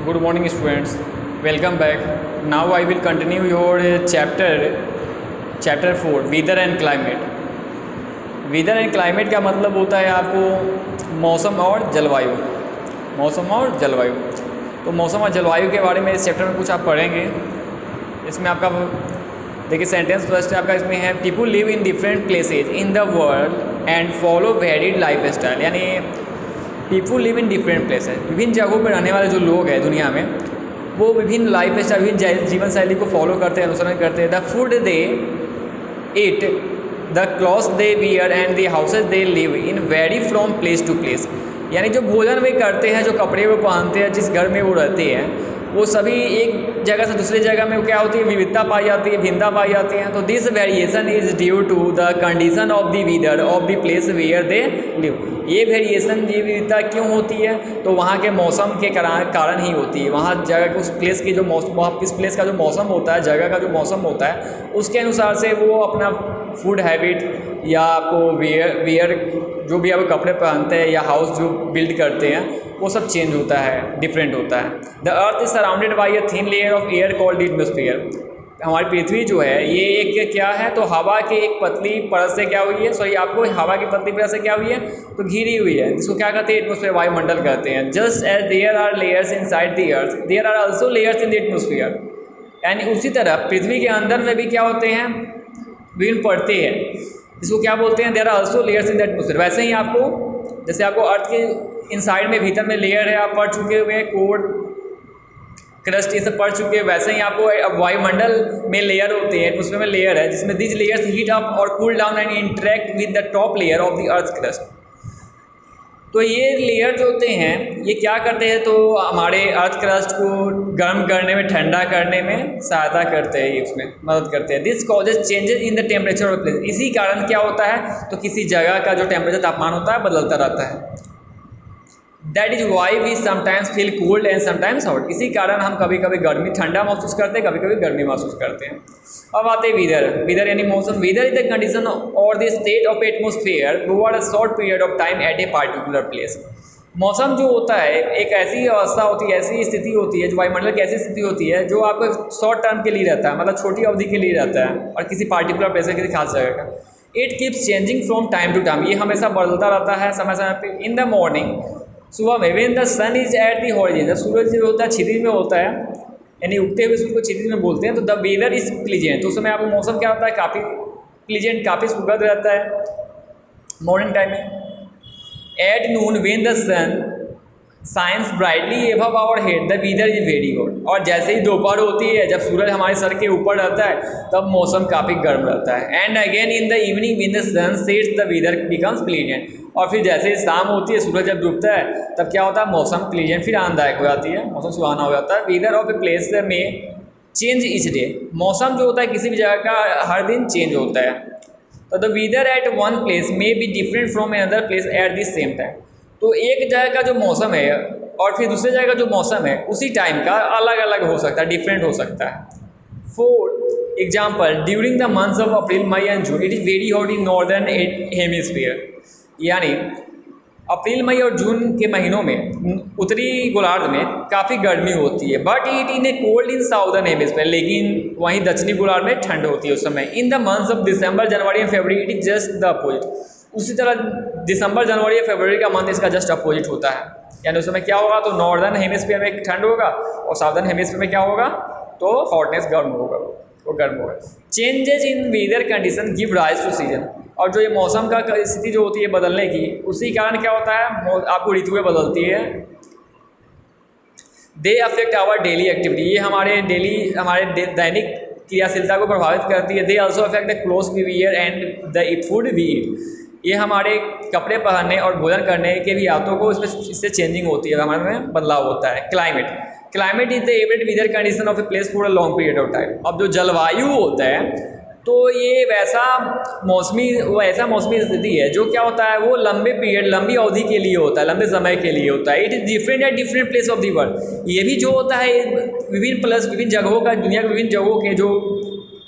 Good morning, students. Welcome back. Now I will continue your chapter 4 weather and climate. Weather and climate का मतलब होता है आपको मौसम और जलवायु। मौसम और जलवायु, तो मौसम और जलवायु के बारे में इस चैप्टर में कुछ आप पढ़ेंगे। इसमें आपका देखिए सेंटेंस फर्स्ट आपका इसमें है people live in different places in the world and follow varied life style. यानी people live in different places, विभिन्न जगहों पर रहने वाले जो लोग हैं दुनिया में वो विभिन्न लाइफ स्टाइल, विभिन्न जीवन शैली को फॉलो करते हैं, अनुसरण करते हैं। The food they eat, the clothes they wear and the houses they live in vary from place to place. यानी जो भोजन वे करते हैं, जो कपड़े वो पहनते हैं, जिस घर में वो रहते हैं, वो सभी एक जगह से दूसरी जगह में क्या होती है, विविधता पाई जाती है, भिन्नता पाई जाती है। तो this variation is due to the condition of the weather of the place where they live. ये वेरिएशन, ये विविधता क्यों होती है? तो वहाँ के मौसम के कारण ही होती है। वहाँ जगह उस प्लेस की जो मौसम, वहाँ किस प्लेस का जो मौसम होता है, जगह का जो मौसम होता है, उसके अनुसार से वो अपना फूड हैबिट या आपको वेयर जो भी आप कपड़े पहनते हैं या हाउस जो बिल्ड करते हैं, वो सब चेंज होता है, डिफरेंट होता है। The earth is surrounded by a thin layer of air called atmosphere. हमारी पृथ्वी जो है ये एक क्या है, तो हवा के एक पतली परत से क्या हुई है, सॉरी आपको हवा की पतली परत से क्या हुई है, तो घिरी हुई है, जिसको क्या कहते हैं, एटमॉस्फेयर, वायुमंडल कहते हैं। Just as there are layers inside the earth there are also layers in the atmosphere. यानी उसी तरह पृथ्वी के अंदर में भी क्या होते हैं, विभिन्न परतें हैं, जिसको क्या बोलते हैं, there are also layers in the atmosphere. वैसे ही आपको, जैसे आपको अर्थ के इनसाइड में, भीतर में लेयर है, आप पढ़ चुके हुए हैं, कोर, क्रस्ट, ये सब पढ़ चुके हैं। वैसे ही आपको अब वायुमंडल में लेयर होते हैं, उसमें में लेयर है, जिसमें दीज लेयर्स हीट अप और cool down and interact with the top layer of the earth crust. तो ये लेयर जो होते हैं ये क्या करते हैं, तो हमारे अर्थ क्रस्ट को गर्म करने में, ठंडा करने में सहायता करते हैं, ये उसमें मदद करते हैं। This causes changes in the temperature of place. इसी कारण क्या होता है, तो किसी जगह का जो टेम्परेचर, तापमान होता है, बदलता रहता है। That is why we sometimes feel cold and sometimes hot. इसी कारण हम कभी कभी गर्मी, ठंडा महसूस करते हैं, कभी कभी गर्मी महसूस करते हैं। अब आते हैं वेदर। वेदर यानी मौसम। वेदर इज द कंडीशन और the state of atmosphere over a short period of time at a particular place. मौसम जो होता है एक ऐसी अवस्था होती है, ऐसी स्थिति होती है, जो वायुमंडल की ऐसी स्थिति होती है जो आपको शॉर्ट टर्म के लिए रहता है, मतलब छोटी अवधि के लिए रहता है, और किसी पार्टिकुलर प्लेस, किसी खास जगह का। It keeps changing from time to time. ये हमेशा बदलता रहता है समय समय पे। इन द मॉर्निंग, सुबह में, when the sun is at the horizon, जब सूरज जो होता है क्षितिज में होता है, यानी उगते हुए सूरज को क्षितिज में बोलते हैं, तो द वेदर इज प्लीजेंट। तो उस समय आपको मौसम क्या होता है, काफ़ी प्लीजेंट, काफ़ी सुखद रहता है मॉर्निंग टाइम में। At noon when the sun shines brightly above our head the weather is very good. और जैसे ही दोपहर होती है, जब सूरज हमारे सर के ऊपर रहता है, तब मौसम काफ़ी गर्म रहता है। And again in the evening when the sun sets the weather becomes pleasant. और फिर जैसे ही शाम होती है, सूरज जब डूबता है, तब क्या होता है, मौसम प्लीजेंट, फिर आनंददायक हो जाती है, मौसम सुहाना हो जाता है। वेदर ऑफ ए प्लेस में चेंज ईच डे। मौसम जो होता है किसी भी जगह का हर दिन चेंज होता है। तो the weather at one place may be different from another place at the same time. तो एक जगह का जो मौसम है और फिर दूसरे जगह का जो मौसम है, उसी टाइम का अलग अलग हो सकता है, डिफरेंट हो सकता है। For example, during the months of April, May and June it is very hot in northern hemisphere. यानी अप्रैल, मई और जून के महीनों में उत्तरी गोलार्ध में काफ़ी गर्मी होती है, but it in A cold in southern hemisphere. लेकिन वहीं दक्षिणी गोलार्ध में ठंड होती है उस समय। In the months of December, January and February it is just the opposite. उसी तरह दिसंबर, जनवरी या फरवरी का मंथ इसका जस्ट अपोजिट होता है। यानी उस समय क्या होगा, तो नॉर्दर्न हेमिस्फीयर में ठंड होगा और साउदर्न हेमिस्फीयर में क्या होगा, तो हॉटनेस गर्म होगा, वो गर्म होगा। Changes in weather condition give rise to season. और जो ये मौसम का स्थिति जो होती है बदलने की, उसी कारण क्या होता है, आपको ऋतुएं बदलती है। They affect our daily activity. ये हमारे दैनिक क्रियाशीलता को प्रभावित करती है। They also affect the clothes we wear and the food we eat. ये हमारे कपड़े पहनने और भोजन करने के भी आदतों को इससे चेंजिंग होती है, हमारे में बदलाव होता है। Climate is the average weather condition of a place for a long period of time. अब जो जलवायु होता है, तो ये ऐसा मौसमी स्थिति है जो क्या होता है, वो लंबे पीरियड, लंबी अवधि के लिए होता है, लंबे समय के लिए होता है। It is different at different place of the world. ये भी जो होता है विभिन्न जगहों का, दुनिया के विभिन्न जगहों के जो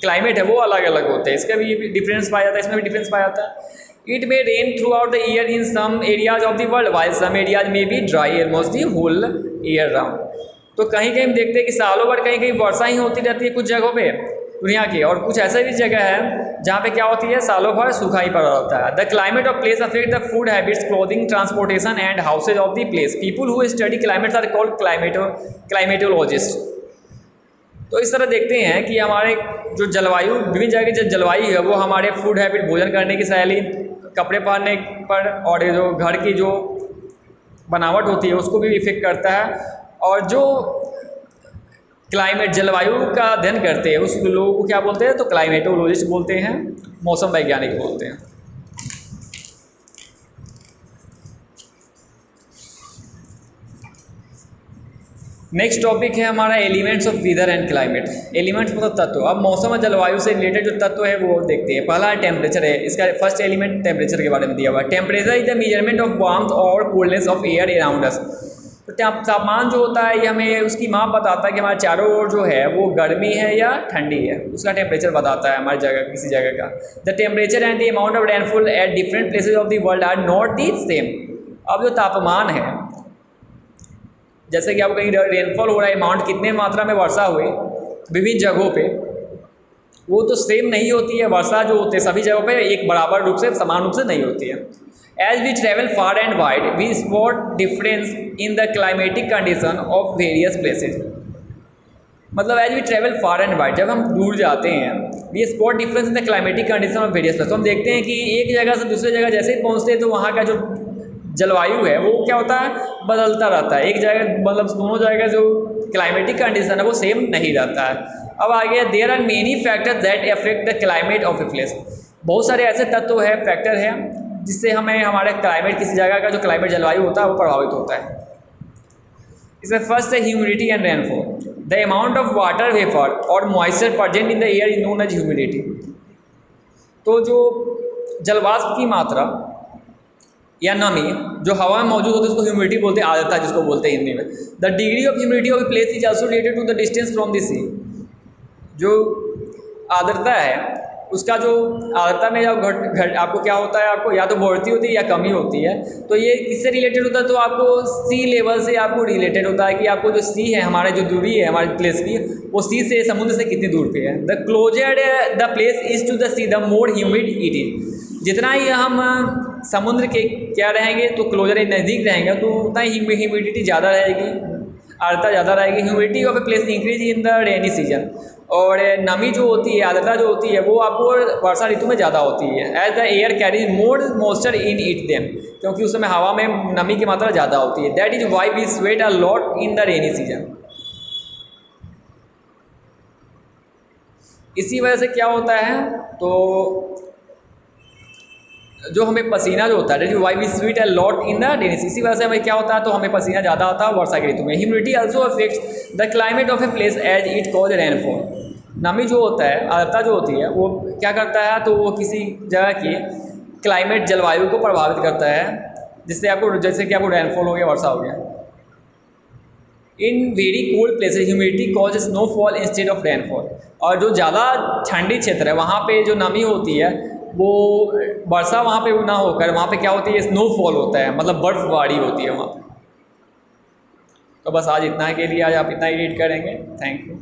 क्लाइमेट है वो अलग अलग होते हैं। इसका भी डिफरेंस पाया जाता है, इसमें भी डिफरेंस पाया जाता है। It may rain throughout the year in some areas of the world, while some areas may be dry almost the whole year round. तो कहीं कहीं हम देखते हैं कि सालों भर कहीं कहीं वर्षा ही होती रहती है कुछ जगहों पे दुनिया की, और कुछ ऐसा भी जगह है जहाँ पे क्या होती है सालों भर सूखा ही पड़ा होता है। The climate of place affect the food habits, clothing, transportation and houses of the place. People who study climates are called climatologist. तो इस तरह देखते हैं कि हमारे जो जलवायु, विभिन्न जगह की जो जलवायु है वो हमारे फूड हैबिट, भोजन करने की शैली, कपड़े पहनने पर और जो घर की जो बनावट होती है उसको भी इफेक्ट करता है। और जो क्लाइमेट जलवायु का अध्ययन करते हैं उस लोगों को क्या बोलते हैं, तो क्लाइमेटोलॉजिस्ट बोलते हैं, मौसम वैज्ञानिक बोलते हैं। नेक्स्ट टॉपिक है हमारा elements of weather and climate. Elements मतलब तत्व। अब मौसम और जलवायु से रिलेटेड जो तत्व है वो देखते हैं। पहला है टेम्परेचर है, इसका फर्स्ट एलिमेंट टेम्परेचर के बारे में दिया हुआ है। Temperature is the measurement of warmth or coldness of air around us. तो तापमान जो होता है ये हमें उसकी माप बताता है कि हमारे चारों ओर जो है वो गर्मी है या ठंडी है, उसका टेम्परेचर बताता है हमारी जगह किसी जगह का। The temperature and the amount of rainfall at different places of the world are not the same. अब जो तापमान है, जैसे कि आपको कहीं रेनफॉल हो रहा है, अमाउंट कितने मात्रा में वर्षा हुई विभिन्न जगहों पे, वो तो सेम नहीं होती है। वर्षा जो होती है सभी जगहों पे एक बराबर रूप से, समान रूप से नहीं होती है। As we travel far and wide we spot difference in the climatic condition of various places. मतलब as we travel far and wide, जब हम दूर जाते हैं, we spot difference in the climatic condition of various places. तो हम देखते हैं कि एक जगह से दूसरे जगह जैसे ही पहुँचते हैं तो वहाँ का जो जलवायु है वो क्या होता है, बदलता रहता है। एक जगह मतलब दोनों जगह जो क्लाइमेटिक कंडीशन है वो सेम नहीं रहता है। अब आगे there are many factors that affect the climate of a place. बहुत सारे ऐसे तत्व है, फैक्टर है जिससे हमें हमारे क्लाइमेट, किसी जगह का जो क्लाइमेट जलवायु होता है वो प्रभावित होता है। इसमें फर्स्ट है humidity and rainfall. The amount of water vapour or moisture present in the air is known as humidity. तो जो जलवाष्प की मात्रा या नमी जो हवा में मौजूद होती है उसको ह्यूमिडिटी बोलते हैं, आर्द्रता जिसको बोलते हैं हिंदी में। The degree of humidity of a place is also related to the distance from the sea. जो आर्द्रता है उसका जो आर्द्रता में जब घट आपको क्या होता है, आपको या तो बढ़ती होती है या कमी होती है। तो ये किससे रिलेटेड होता है, तो आपको सी लेवल से आपको रिलेटेड होता है कि आपको जो सी है, हमारे जो दूरी है हमारे प्लेस की, वो सी से, समुद्र से कितनी दूर पे है। The closer the place is to the sea the more humid it is. जितना ही हम समुद्र के क्या रहेंगे तो क्लोजर नज़दीक रहेंगे तो उतना ही ह्यूमिडिटी ज़्यादा रहेगी, आर्द्रता ज़्यादा रहेगी। Humidity of a place increase in the rainy season. और नमी जो होती है, आर्द्रता जो होती है वो आपको वर्षा ऋतु में ज़्यादा होती है। As the air carries more moisture in it them, क्योंकि उस समय हवा में नमी की मात्रा ज़्यादा होती है। That is why we sweat a lot in the rainy season. इसी वजह से क्या होता है, तो जो हमें पसीना जो होता है, why we sweat a lot in the rainy, इसी वजह से हमें क्या होता है, तो हमें पसीना ज़्यादा आता है वर्षा की ऋतु में। Humidity also affects the climate of a place as it cause rainfall. नमी जो होता है, आर्द्रता जो होती है वो क्या करता है, तो वो किसी जगह की क्लाइमेट जलवायु को प्रभावित करता है, जिससे आपको, जैसे कि आपको रेनफॉल हो गया, वर्षा हो गया। In very cold places humidity cause snowfall instead of rainfall. और जो ज़्यादा ठंडी क्षेत्र है वहाँ पे जो नमी होती है वो वर्षा वहाँ पे ना होकर वहाँ पे क्या होती है, स्नोफॉल होता है, मतलब बर्फबारी होती है वहाँ पे। तो बस आज इतना के लिए, आज आप इतना ही रीड करेंगे। Thank you.